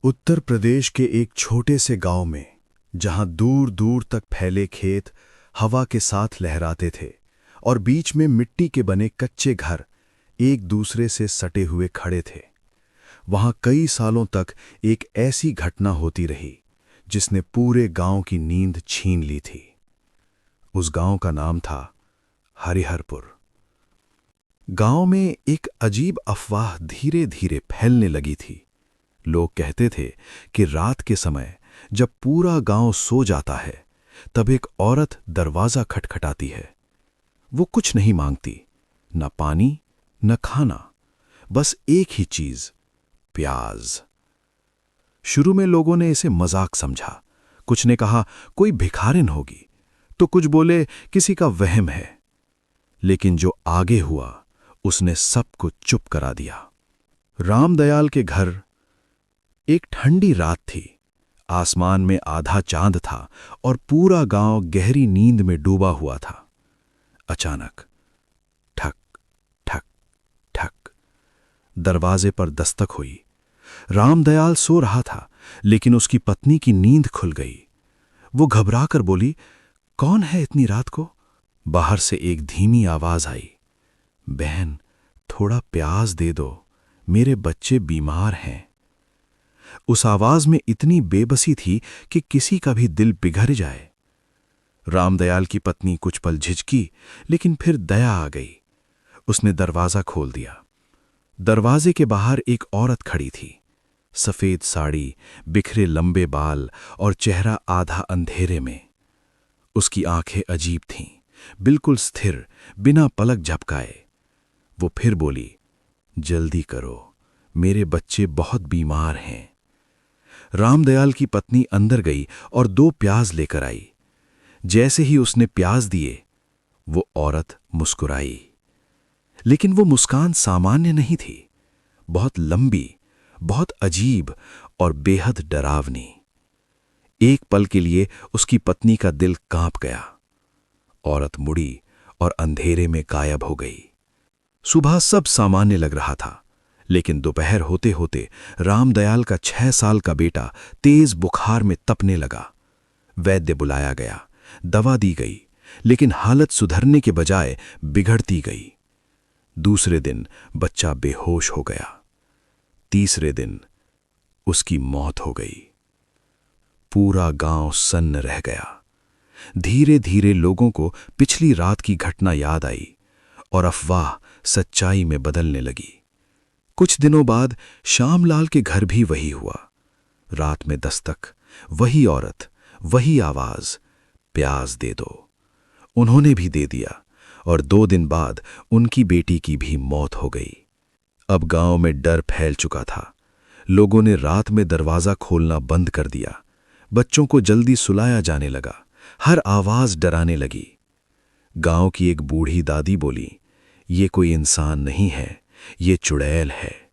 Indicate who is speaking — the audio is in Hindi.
Speaker 1: उत्तर प्रदेश के एक छोटे से गांव में, जहां दूर दूर तक फैले खेत हवा के साथ लहराते थे और बीच में मिट्टी के बने कच्चे घर एक दूसरे से सटे हुए खड़े थे, वहां कई सालों तक एक ऐसी घटना होती रही जिसने पूरे गांव की नींद छीन ली थी। उस गांव का नाम था हरिहरपुर। गांव में एक अजीब अफवाह धीरे धीरे फैलने लगी थी। लोग कहते थे कि रात के समय जब पूरा गांव सो जाता है, तब एक औरत दरवाजा खटखटाती है। वो कुछ नहीं मांगती, न पानी न खाना, बस एक ही चीज, प्याज। शुरू में लोगों ने इसे मजाक समझा। कुछ ने कहा कोई भिखारिन होगी, तो कुछ बोले किसी का वहम है। लेकिन जो आगे हुआ उसने सबको चुप करा दिया। रामदयाल के घर एक ठंडी रात थी। आसमान में आधा चांद था और पूरा गांव गहरी नींद में डूबा हुआ था। अचानक ठक ठक ठक दरवाजे पर दस्तक हुई। रामदयाल सो रहा था, लेकिन उसकी पत्नी की नींद खुल गई। वो घबराकर बोली, कौन है इतनी रात को? बाहर से एक धीमी आवाज आई, बहन थोड़ा प्याज दे दो, मेरे बच्चे बीमार हैं। उस आवाज में इतनी बेबसी थी कि किसी का भी दिल पिघल जाए। रामदयाल की पत्नी कुछ पल झिझकी, लेकिन फिर दया आ गई। उसने दरवाजा खोल दिया। दरवाजे के बाहर एक औरत खड़ी थी। सफेद साड़ी, बिखरे लंबे बाल और चेहरा आधा अंधेरे में। उसकी आंखें अजीब थीं, बिल्कुल स्थिर, बिना पलक झपकाए। वो फिर बोली, जल्दी करो, मेरे बच्चे बहुत बीमार हैं। रामदयाल की पत्नी अंदर गई और 2 प्याज लेकर आई। जैसे ही उसने प्याज दिए, वो औरत मुस्कुराई। लेकिन वो मुस्कान सामान्य नहीं थी, बहुत लंबी, बहुत अजीब और बेहद डरावनी। एक पल के लिए उसकी पत्नी का दिल कांप गया। औरत मुड़ी और अंधेरे में गायब हो गई। सुबह सब सामान्य लग रहा था, लेकिन दोपहर होते होते रामदयाल का 6 साल का बेटा तेज बुखार में तपने लगा। वैद्य बुलाया गया, दवा दी गई, लेकिन हालत सुधरने के बजाय बिगड़ती गई। दूसरे दिन बच्चा बेहोश हो गया। तीसरे दिन उसकी मौत हो गई। पूरा गांव सन्न रह गया। धीरे धीरे लोगों को पिछली रात की घटना याद आई और अफवाह सच्चाई में बदलने लगी। कुछ दिनों बाद श्यामलाल के घर भी वही हुआ। रात में दस्तक, वही औरत, वही आवाज, प्याज दे दो। उन्होंने भी दे दिया और 2 दिन बाद उनकी बेटी की भी मौत हो गई। अब गांव में डर फैल चुका था। लोगों ने रात में दरवाजा खोलना बंद कर दिया। बच्चों को जल्दी सुलाया जाने लगा। हर आवाज डराने लगी। गांव की एक बूढ़ी दादी बोली, ये कोई इंसान नहीं है, ये चुड़ैल है।